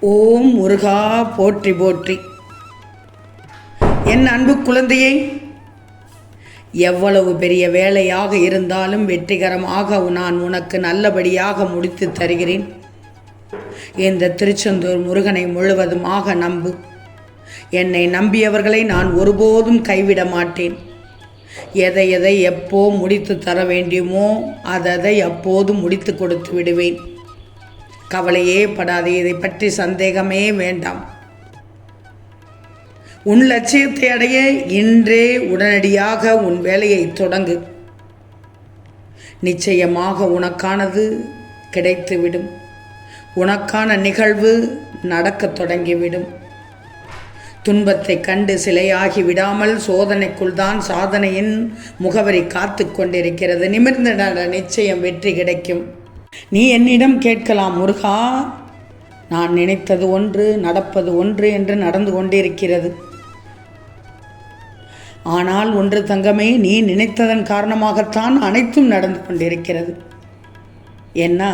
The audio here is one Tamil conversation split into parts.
ஓம் முருகா போற்றி போற்றி. என் அன்பு குழந்தையை, எவ்வளவு பெரிய வேலையாக இருந்தாலும் வெற்றிகரமாக நான் உனக்கு நல்லபடியாக முடித்து தருகிறேன். இந்த திருச்செந்தூர் முருகனை முழுவதுமாக நம்பு. என்னை நம்பியவர்களை நான் ஒருபோதும் கைவிட மாட்டேன். எதை எதை எப்போ முடித்து தர வேண்டுமோ அதை அப்போது முடித்து கொடுத்து விடுவேன். கவலையே படாதே, இதை பற்றி சந்தேகமே வேண்டாம். உன் லட்சியத்தை அடைய இன்றே உடனடியாக உன் வேலையை தொடங்கு. நிச்சயமாக உனக்கானது கிடைத்துவிடும். உனக்கான நிகழ்வு நடக்கத் தொடங்கிவிடும். துன்பத்தை கண்டு சிலையாகி விடாமல் சோதனைக்குள் தான் சாதனையின் முகவரி காத்து கொண்டிருக்கிறது. நிமிர்ந்த நட, நிச்சயம் வெற்றி கிடைக்கும். நீ என்னிடம் கேட்கலாம், முருகா, நான் நினைத்தது ஒன்று, நடப்பது ஒன்று என்று நடந்து கொண்டிருக்கிறது. ஆனால் ஒன்று தங்கமே, நீ நினைத்ததன் காரணமாகத்தான் அனைத்தும் நடந்து கொண்டிருக்கிறது. ஏன்னா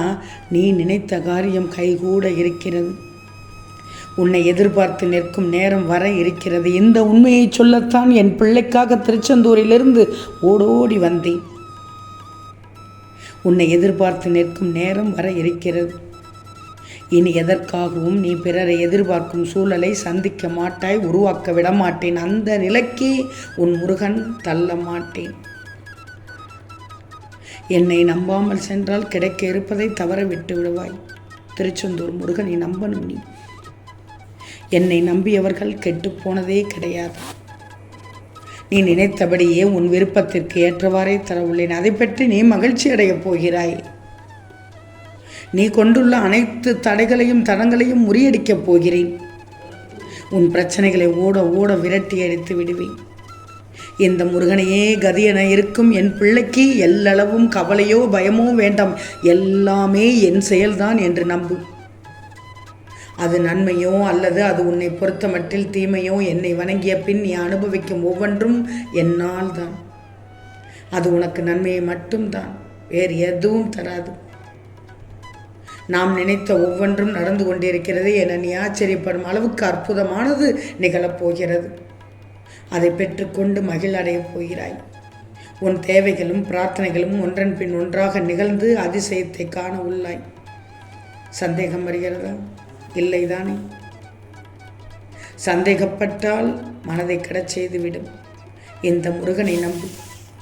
நீ நினைத்த காரியம் கைகூட இருக்கிறது. உன்னை எதிர்பார்த்து நிற்கும் நேரம் வர இருக்கிறது. இந்த உண்மையை சொல்லத்தான் என் பிள்ளைக்காக திருச்செந்தூரிலிருந்து ஓடோடி வந்தேன். உன்னை எதிர்பார்த்து நிற்கும் நேரம் வர இருக்கிறது. இனி எதற்காகவும் நீ பிறரை எதிர்பார்க்கும் சூழலை சந்திக்க மாட்டாய், உருவாக்க விடமாட்டேன். அந்த நிலைக்கு உன் முருகன் தள்ள மாட்டேன். என்னை நம்பாமல் சென்றால் கிடைக்க இருப்பதை தவற விட்டு விடுவாய். திருச்செந்தூர் முருகனை நம்பணும். நீ என்னை நம்பியவர்கள் கெட்டுப்போனதே கிடையாது. நீ நினைத்தபடியே உன் விருப்பத்திற்கு ஏற்றவாறே தர உள்ளேன். அதை பற்றி நீ மகிழ்ச்சி அடையப் போகிறாய். நீ கொண்டுள்ள அனைத்து தடைகளையும் தடங்களையும் முறியடிக்கப் போகிறேன். உன் பிரச்சனைகளை ஓட ஓட விரட்டி அடித்து விடுவேன். இந்த முருகனையே கதியென இருக்கும் என் பிள்ளைக்கு எல்லளவும் கவலையோ பயமோ வேண்டாம். எல்லாமே என் செயல்தான் என்று நம்பு. அது நன்மையோ அல்லது அது உன்னை பொறுத்த மட்டில் தீமையோ, என்னை வணங்கிய பின் நீ அனுபவிக்கும் ஒவ்வொன்றும் என்னால் தான். அது உனக்கு நன்மையை மட்டும்தான், வேறு எதுவும் தராது. நாம் நினைத்த ஒவ்வொன்றும் நடந்து கொண்டிருக்கிறது என நீ ஆச்சரியப்படும் அளவுக்கு அற்புதமானது நிகழப்போகிறது. அதை பெற்றுக்கொண்டு மகிழடையப் போகிறாய். உன் தேவைகளும் பிரார்த்தனைகளும் ஒன்றன் பின் ஒன்றாக நிகழ்ந்து அதிசயத்தை காண உள்ளாய். சந்தேகம் வருகிறதா? இல்லைதானே? சந்தேகப்பட்டால் மனதை கடச் செய்துவிடும். இந்த முருகனை நம்பு.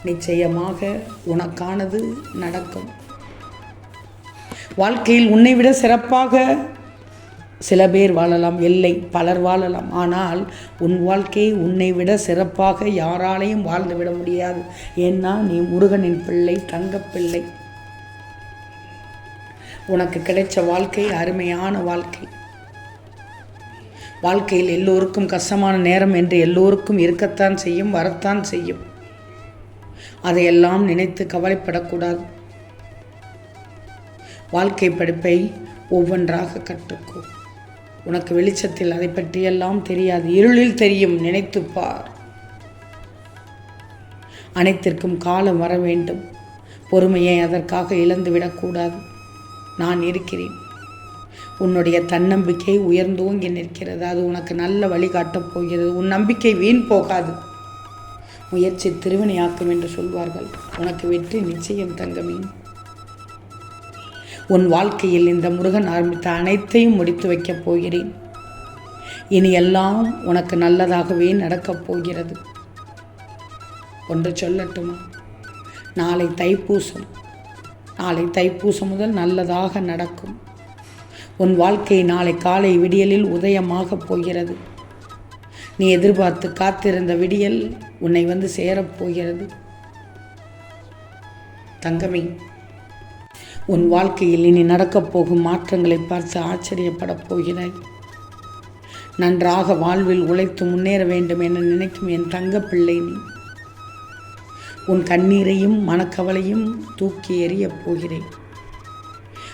நிச்சயமாக உனக்கானது நடக்கும். வாழ்க்கையில் உன்னை விட சிறப்பாக சில பேர் வாழலாம், இல்லை பலர் வாழலாம். ஆனால் உன் வாழ்க்கையை உன்னை விட சிறப்பாக யாராலையும் வாழ்ந்துவிட முடியாது. ஏன்னா நீ முருகனின் பிள்ளை, தங்கப்பிள்ளை. உனக்கு கிடைச்ச வாழ்க்கை அருமையான வாழ்க்கை. வாழ்க்கையில் எல்லோருக்கும் கஷ்டமான நேரம் என்று எல்லோருக்கும் இருக்கத்தான் செய்யும், வரத்தான் செய்யும். அதையெல்லாம் நினைத்து கவலைப்படக்கூடாது. வாழ்க்கை படிப்பை ஒவ்வொன்றாக கற்றுக்கோ. உனக்கு வெளிச்சத்தில் அதை பற்றியெல்லாம் தெரியாது, இருளில் தெரியும். நினைத்துப்பார். அனைத்திற்கும் காலம் வர வேண்டும். பொறுமையை அதற்காக இழந்துவிடக்கூடாது. நான் இருக்கிறேன். உன்னுடைய தன்னம்பிக்கை உயர்ந்தோங்கி நிற்கிறது. அது உனக்கு நல்ல வழிகாட்டப் போகிறது. உன் நம்பிக்கை வீண் போகாது. முயற்சி திருவினையாக்கும் என்று சொல்வார்கள். உனக்கு வெற்றி நிச்சயம் தங்கமே. உன் வாழ்க்கையில் இந்த முருகன் ஆரம்பித்த அனைத்தையும் முடித்து வைக்கப் போகிறேன். இனி எல்லாம் உனக்கு நல்லதாகவே நடக்கப் போகிறது. ஒன்று சொல்லட்டுமா? நாளை தைப்பூசம் முதல் நல்லதாக நடக்கும். உன் வாழ்க்கை நாளை காலை விடியலில் உதயமாகப் போகிறது. நீ எதிர்பார்த்து காத்திருந்த விடியல் உன்னை வந்து சேரப்போகிறது. தங்கமே, உன் வாழ்க்கையில் இனி நடக்கப் போகும் மாற்றங்களை பார்த்து ஆச்சரியப்படப் போகிறாய். நன்றாக வாழ்வில் உழைத்து முன்னேற வேண்டும் என நினைக்கும் என் தங்க பிள்ளை நீ. உன் கண்ணீரையும் மனக்கவலையும் தூக்கி எறியப் போகிறேன்.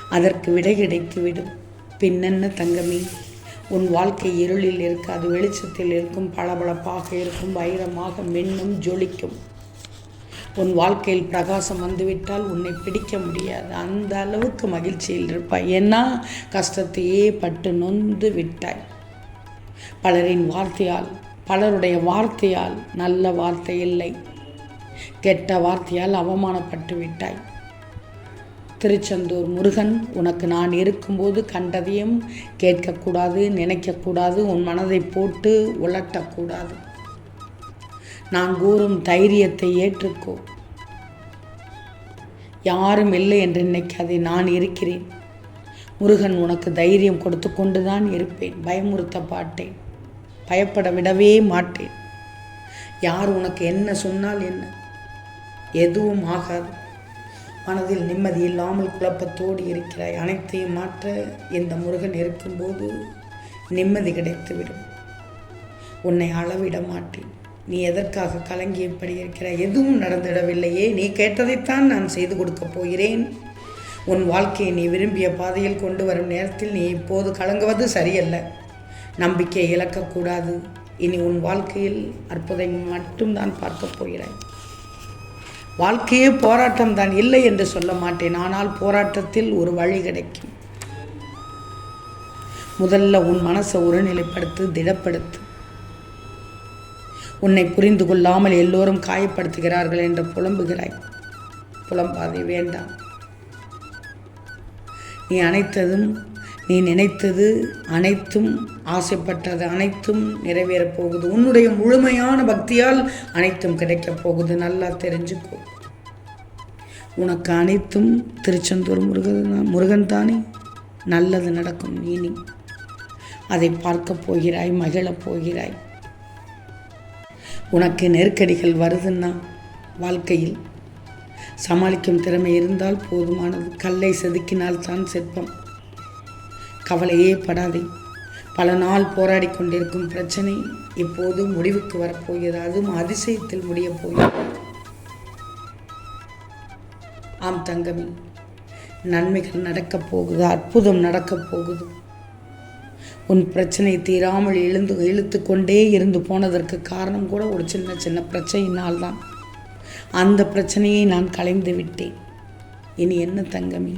அதற்கு விடை கிடைத்துவிடும். பின்னென்ன தங்கமே, உன் வாழ்க்கை இருளில் இருக்காது, வெளிச்சத்தில் இருக்கும், பளபளப்பாக இருக்கும், வைரமாக மின்னும், ஜொலிக்கும். உன் வாழ்க்கையில் பிரகாசம் வந்துவிட்டால் உன்னை பிடிக்க முடியாது. அந்த அளவுக்கு மகிழ்ச்சியில் இருப்பாய். ஏன்னா கஷ்டத்தையே பட்டு நொந்து விட்டாய். பலரின் வார்த்தையால், பலருடைய வார்த்தையால், நல்ல வார்த்தை இல்லை, கெட்ட வார்த்தையால் அவமானப்பட்டு விட்டாய். திருச்செந்தூர் முருகன் உனக்கு நான் இருக்கும்போது கண்டதையும் கேட்கக்கூடாது, நினைக்கக்கூடாது, உன் மனதை போட்டு உலட்டக்கூடாது. நான் கூறும் தைரியத்தை ஏற்றுக்கோ. யாரும் இல்லை என்று நினைக்காதே, நான் இருக்கிறேன். முருகன் உனக்கு தைரியம் கொடுத்து கொண்டுதான் இருப்பேன். பயமுறுத்த மாட்டேன், பயப்பட விடவே மாட்டேன். யார் உனக்கு என்ன சொன்னால் என்ன, எதுவும் ஆகாது. மனதில் நிம்மதி இல்லாமல் குழப்பத்தோடு இருக்கிறாய். அனைத்தையும் மாற்ற இந்த முருகன் இருக்கும்போது நிம்மதி கிடைத்துவிடும். உன்னை அளவிட மாட்டேன். நீ எதற்காக கலங்கி எப்படி இருக்கிறாய்? எதுவும் நடந்திடவில்லையே. நீ கேட்டதைத்தான் நான் செய்து கொடுக்கப் போகிறேன். உன் வாழ்க்கையை நீ விரும்பிய பாதையில் கொண்டு வரும் நேரத்தில் நீ இப்போது கலங்குவது சரியல்ல. நம்பிக்கையை இழக்கக்கூடாது. இனி உன் வாழ்க்கையில் அற்புதம் மட்டும்தான் பார்க்கப் போகிறாய். வாழ்க்கையே போராட்டம் தான், இல்லை என்று சொல்ல மாட்டேன். ஆனால் போராட்டத்தில் ஒரு வழி கிடைக்கும். முதல்ல உன் மனசை ஒருநிலைப்படுத்து, திடப்படுத்து. உன்னை புரிந்து கொள்ளாமல் எல்லோரும் காயப்படுத்துகிறார்கள் என்று புலம்புகிறாய். புலம்பாதே, வேண்டாம். நீ அனைத்ததும், நீ நினைத்தது அனைத்தும், ஆசைப்பட்டது அனைத்தும் நிறைவேறப் போகுது. உன்னுடைய முழுமையான பக்தியால் அனைத்தும் கிடைக்கப் போகுது. நல்லா தெரிஞ்சுக்கோ. உனக்கு அனைத்தும் திருச்செந்தூர் முருகன் தானே. நல்லது நடக்கும். இனி அதை பார்க்க போகிறாய், மகிழப் போகிறாய். உனக்கு நெருக்கடிகள் வருதுன்னா வாழ்க்கையில் சமாளிக்கும் திறமை இருந்தால் போதுமானது. கல்லை செதுக்கினால் தான் சிற்பம். கவலையே படாதே. பல நாள் போராடி கொண்டிருக்கும் பிரச்சனை இப்போது முடிவுக்கு வரப்போகிறது. அதுவும் அதிசயத்தில் முடியப் போகிறது. ஆம் தங்கமே, நன்மைகள் நடக்கப் போகுது, அற்புதம் நடக்கப் போகுது. உன் பிரச்சனை தீராமல் இழுத்து கொண்டே இருந்து போனதற்கு காரணம் கூட ஒரு சின்ன சின்ன பிரச்சனையினால் தான். அந்த பிரச்சனையை நான் களைந்து விட்டேன். இனி என்ன தங்கமே,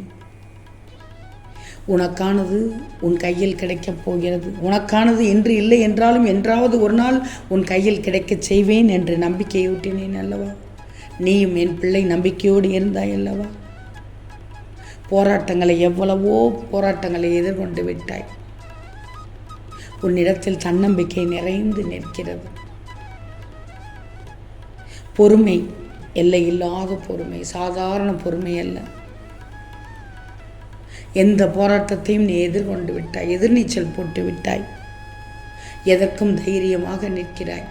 உனக்கானது உன் கையில் கிடைக்கப் போகிறது. உனக்கானது இன்று இல்லை என்றாலும் என்றாவது ஒரு நாள் உன் கையில் கிடைக்கச் செய்வேன் என்று நம்பிக்கையூட்டினேன் அல்லவா? நீயும் என் பிள்ளை நம்பிக்கையோடு இருந்தாய் அல்லவா? எவ்வளவோ போராட்டங்களை எதிர்கொண்டு விட்டாய். உன்னிடத்தில் தன்னம்பிக்கை நிறைந்து நிற்கிறது. பொறுமை, எல்லையில்லாத பொறுமை, சாதாரண பொறுமை அல்ல. எந்த போராட்டத்தையும் நீ எதிர்கொண்டு விட்டாய், எதிர்நீச்சல் போட்டு விட்டாய். எதற்கும் தைரியமாக நிற்கிறாய்.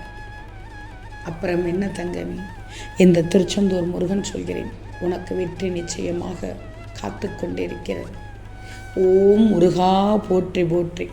அப்புறம் என்ன தங்கமே, இந்த திருச்செந்தூர் முருகன் சொல்கிறேன், உனக்கு வெற்றி நிச்சயமாக காத்து கொண்டிருக்கிறது. ஓம் முருகா போற்றி போற்றி.